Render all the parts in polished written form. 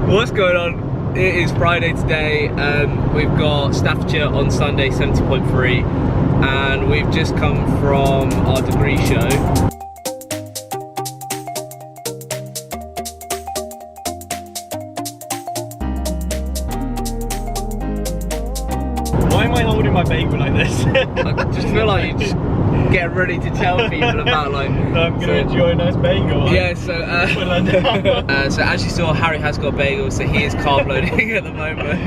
What's going on? It is Friday today. We've got Staffordshire on Sunday 70.3 and we've just come from our degree show. Why am I holding my bagel like this? I just feel like you just get ready to tell people about like... I'm going to enjoy a nice bagel. Like, yeah, so so as you saw, Harry has got a bagel, so he is carb loading at the moment.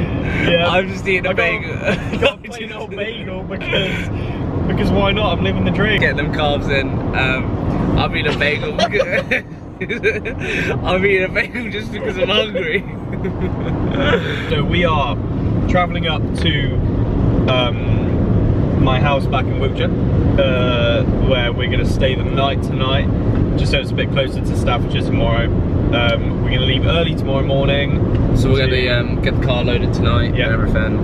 Yeah, I'm just eating a bagel. I got a plain old bagel because why not? I'm living the dream. Getting them carbs in. I'm eating a bagel because I'm eating a bagel just because I'm hungry. So we are travelling up to my house back in Wiltshire, where we're going to stay the night tonight, just so it's a bit closer to Staffordshire tomorrow. We're going to leave early tomorrow morning. So we're going to get the car loaded tonight, yeah, and everything.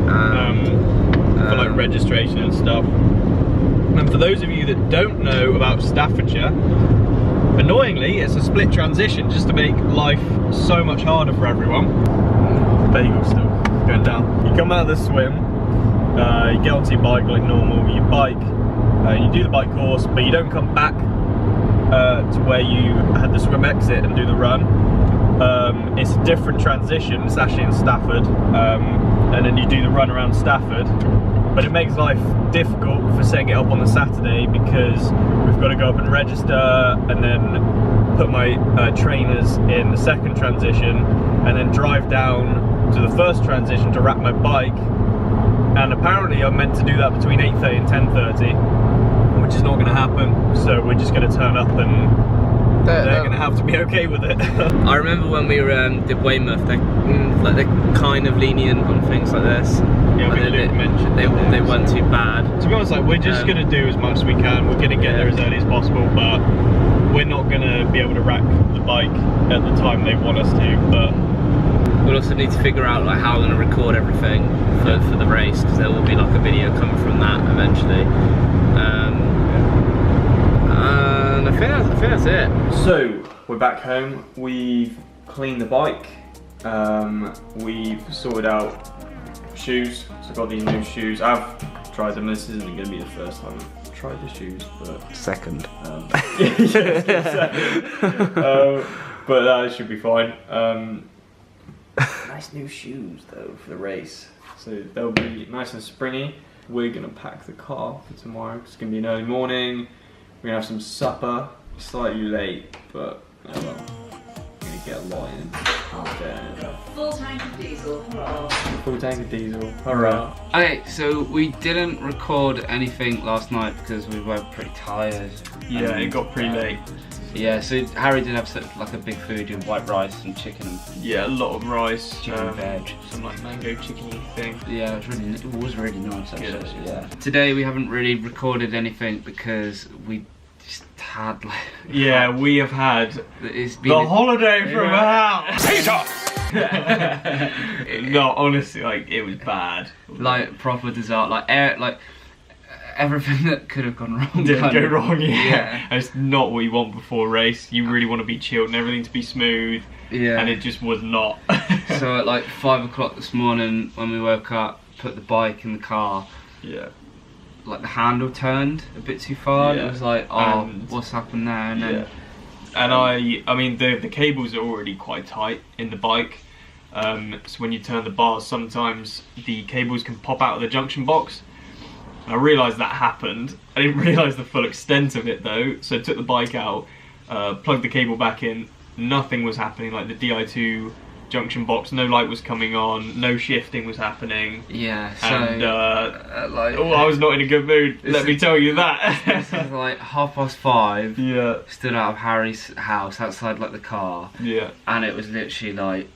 For like registration and stuff. And for those of you that don't know about Staffordshire, annoyingly, it's a split transition just to make life so much harder for everyone. Bagel still going down. You come out of the swim, you get onto your bike like normal, you bike, you do the bike course, but you don't come back to where you had the swim exit and do the run. It's a different transition, it's actually in Stafford, and then you do the run around Stafford. But it makes life difficult for setting it up on the Saturday because we've got to go up and register and then put my trainers in the second transition and then drive down to the first transition to wrap my bike. And apparently I'm meant to do that between 8:30 and 10:30, which is not going to happen. So we're just going to turn up and they're going to have to be okay with it. I remember when we did Weymouth, they're kind of lenient on things like this. Yeah, Luke mentioned they weren't too bad. To be honest, like, we're just going to do as much as we can. We're going to get there as early as possible, but we're not going to be able to rack the bike at the time they want us to. But we'll also need to figure out like how we're going to record everything for the race, because there will be like a video coming from that eventually. And I think that's it. So we're back home. We've cleaned the bike. We've sorted out shoes. So I've got these new shoes. I've tried them. This isn't going to be the first time I've tried the shoes, but second. But that should be fine. Nice new shoes though for the race. So they'll be nice and springy. We're gonna pack the car for tomorrow. It's gonna be an early morning. We're gonna have some supper. Slightly late, but oh well. We're gonna get a lot in. Full tank of diesel. Hurrah. Full tank of diesel. Hurrah. Okay, so we didn't record anything last night because we were pretty tired. Yeah, it got pretty late. Yeah, so Harry did have like a big food with white rice and chicken and yeah, a lot of rice, chicken and veg, some like mango chicken-y thing. Yeah, it was really nice actually. Yeah. Today we haven't really recorded anything because we just had like we have had it's been the holiday from hell. No, honestly, like it was bad. Like proper Dizaro, like everything that could have gone wrong didn't go wrong. Yeah. And it's not what you want before a race. You really want to be chilled and everything to be smooth. Yeah. And it just was not. So at like 5 o'clock this morning when we woke up, put the bike in the car. Yeah. Like the handle turned a bit too far. Yeah. It was like, oh, what's happened there? And then, and I mean the cables are already quite tight in the bike. So when you turn the bars, sometimes the cables can pop out of the junction box. I realised that happened. I didn't realise the full extent of it though, so I took the bike out, plugged the cable back in, nothing was happening, like the Di2 junction box, no light was coming on, no shifting was happening. Yeah, so... And, I was not in a good mood, let me tell you that. This was like 5:30, yeah. Stood out of Harry's house, outside like the car, yeah. And it was literally like,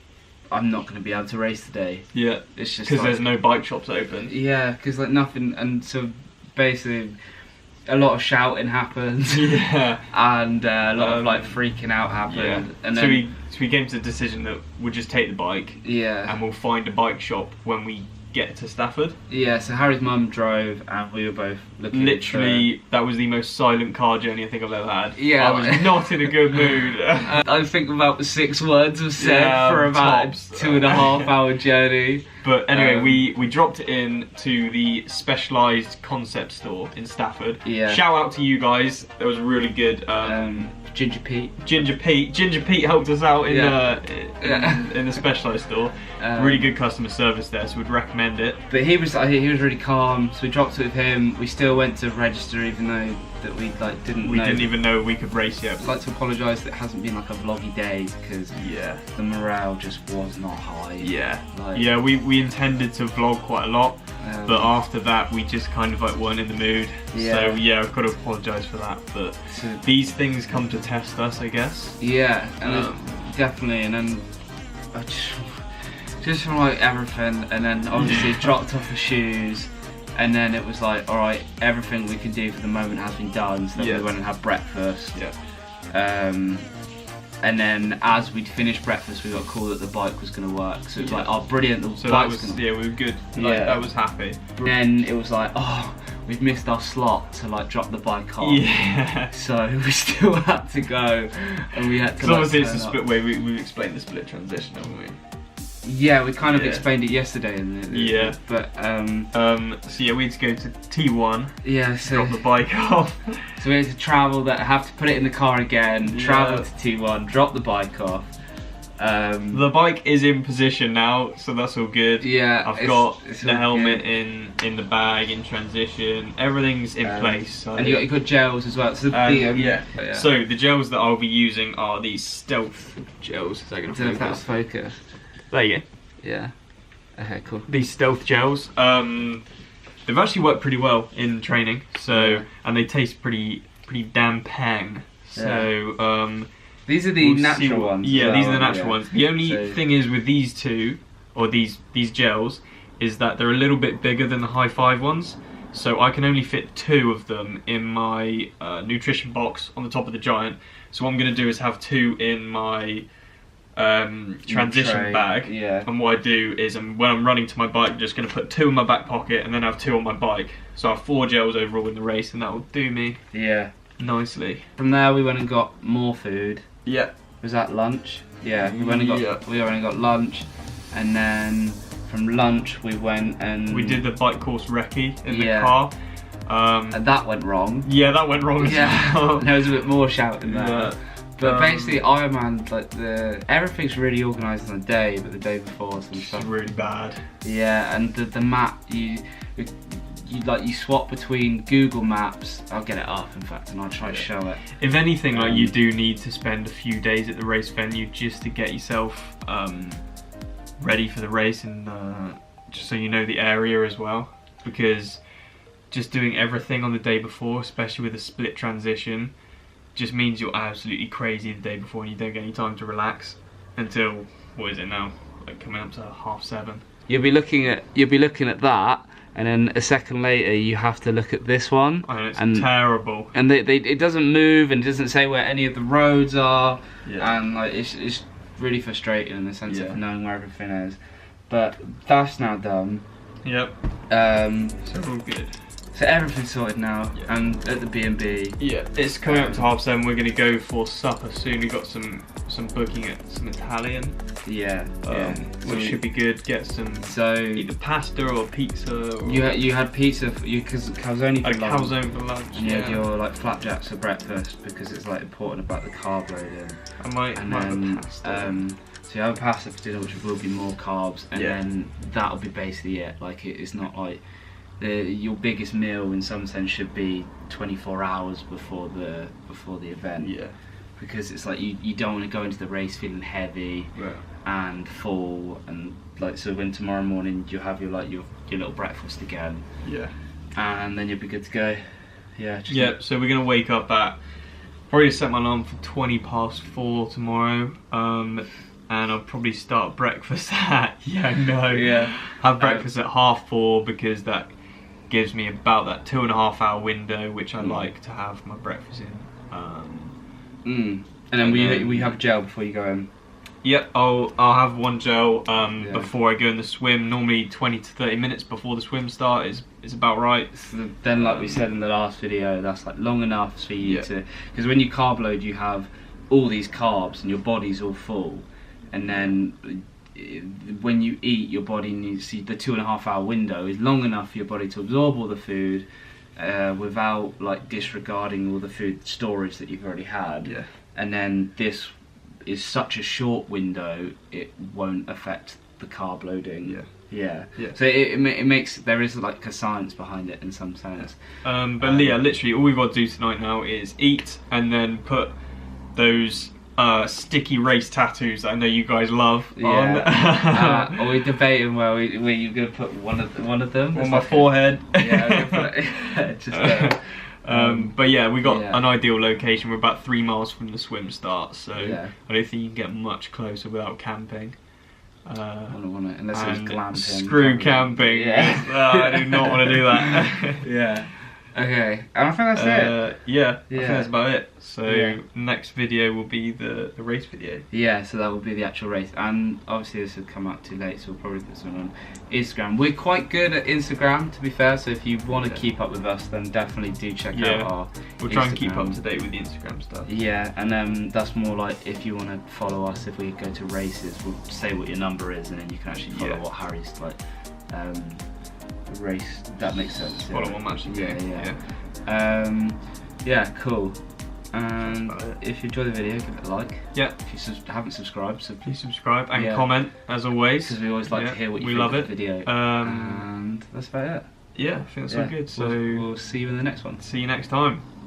I'm not going to be able to race today. Yeah, it's just because like, there's no bike shops open. Yeah, because like nothing, and so basically a lot of shouting happened. Yeah, and a lot of like freaking out happened. Yeah. And so then we came to the decision that we'll just take the bike. Yeah, and we'll find a bike shop when we get to Stafford. Yeah, so Harry's mum drove and we were both looking. Literally, that was the most silent car journey I think I've ever had. Yeah. I was not in a good mood. I think about 6 words were said for about tops. 2.5 hour journey. But anyway, we dropped it in to the Specialised Concept Store in Stafford. Yeah. Shout out to you guys. That was really good. Ginger Pete. Ginger Pete helped us out in Yeah. in the Specialised store. Really good customer service there, so we'd recommend it. But he was really calm, so we dropped it with him. We still went to register even though that we like didn't even know we could race yet. I'd like to apologise that it hasn't been like a vloggy day because the morale just was not high. Yeah. Like, yeah, we intended to vlog quite a lot, but after that we just kind of like weren't in the mood. Yeah. So yeah, I've got to apologise for that. But these things come to test us, I guess. Yeah, and definitely, and then I just from like everything, and then obviously dropped off the shoes. And then it was like, all right, everything we can do for the moment has been done. So then we went and had breakfast. Yeah. And then as we'd finished breakfast, we got a call that the bike was going to work. So it was like, oh, brilliant. The So that bike's was gonna... we were good. Like, Yeah. I was happy. Then it was like, oh, we've missed our slot to like drop the bike off. Yeah. So we still had to go, and we had to. Because obviously it's a split way. We've explained the split transition, haven't we? Yeah, we kind of explained it yesterday. But so yeah, we had to go to T1. Yeah. So drop the bike off. So we had to travel that, have to put it in the car again, travel to T1, drop the bike off. The bike is in position now, so that's all good. Yeah, I've got it's the all helmet good. in the bag, in transition. Everything's in place. So. And you got gels as well. So yeah. So the gels that I'll be using are these Stealth gels. Is that going I don't know if that's focus. There you go. Yeah. Okay, cool. These Stealth gels. They've actually worked pretty well in training. So and they taste pretty damn pang. So these are the natural ones. Yeah, these are the natural ones. The only thing is with these two, or these gels, is that they're a little bit bigger than the High Five ones. So I can only fit 2 of them in my nutrition box on the top of the Giant. So what I'm going to do is have 2 in my transition bag. Yeah. And what I do is when I'm running to my bike, I'm just going to put 2 in my back pocket and then have 2 on my bike. So I have 4 gels overall in the race, and that will do me nicely. From there we went and got more food. Yeah. Was that lunch? Yeah, we went and got lunch, and then from lunch we went and we did the bike course recce in the car. And that went wrong. Yeah, that went wrong as well. There was a bit more shouting there. Yeah. But basically Ironman, like everything's really organised on the day, but the day before some stuff really bad. Yeah, and the map you swap between Google Maps. I'll get it up in fact, and I'll try to show it. If anything, like you do need to spend a few days at the race venue just to get yourself ready for the race, and just so you know the area as well, because just doing everything on the day before, especially with a split transition, just means you're absolutely crazy the day before and you don't get any time to relax until, what is it now, like coming up to 7:30. You'll be looking at that, and then a second later you have to look at this one. Oh, it's terrible. And it doesn't move, and it doesn't say where any of the roads are, and like it's really frustrating in the sense of knowing where everything is. But that's now done. Yep. So all good. So everything's sorted now, and at the B&B. Yeah, it's coming up to 7:30. We're gonna go for supper soon. We got some booking at some Italian. Which should be good. Get some either pasta or pizza. Or you had pizza because calzone for lunch. Calzone for lunch. And you had your like flapjacks for breakfast because it's like important about the carb loading. I might have pasta. So you have pasta for dinner, which will be more carbs, and then that'll be basically it. Like it's not like your biggest meal in some sense should be 24 hours before the event. Yeah. Because it's like you don't want to go into the race feeling heavy and full, and like so when tomorrow morning you have your little breakfast again. Yeah. And then you'll be good to go. Yeah. So we're gonna wake up at probably set my alarm for 4:20 tomorrow. And I'll probably start breakfast at have breakfast at 4:30 because that gives me about that 2.5 hour window which I like to have my breakfast in. And then we have gel before you go in. Yep, I'll have one gel before I go in the swim. Normally 20 to 30 minutes before the swim start is about right. So then, like we said in the last video, that's like long enough for you to, because when you carb load, you have all these carbs and your body's all full, and then when you eat, your body needs, the 2.5 hour window is long enough for your body to absorb all the food without like disregarding all the food storage that you've already had. Yeah. And then this is such a short window, it won't affect the carb loading. Yeah. So it makes, there is like a science behind it in some sense. But yeah, literally all we've got to do tonight now is eat and then put those sticky race tattoos that I know you guys love on. Are we debating where you're going to put one of them? On my forehead. Yeah, just but yeah, we got an ideal location. We're about 3 miles from the swim start, so I don't think you can get much closer without camping. Unless it was glamping. Screw camping. Yeah. I do not want to do that. Yeah. Okay, and I think that's it. I think that's about it. So next video will be the race video. Yeah, so that will be the actual race, and obviously this will come out too late, so we'll probably put something on Instagram. We're quite good at Instagram, to be fair, so if you want to keep up with us, then definitely do check out our We'll try and keep up to date with the Instagram stuff. Yeah, and that's more like if you want to follow us, if we go to races, we'll say what your number is, and then you can actually follow what Harry's like race. That makes sense. Follow what match you yeah, cool. And if you enjoy the video, give it a like. Yeah. If you haven't subscribed, so please subscribe and comment as always, because we always like to hear what you think of the video. And that's about it. Yeah, I think that's all good. So we'll see you in the next one. See you next time.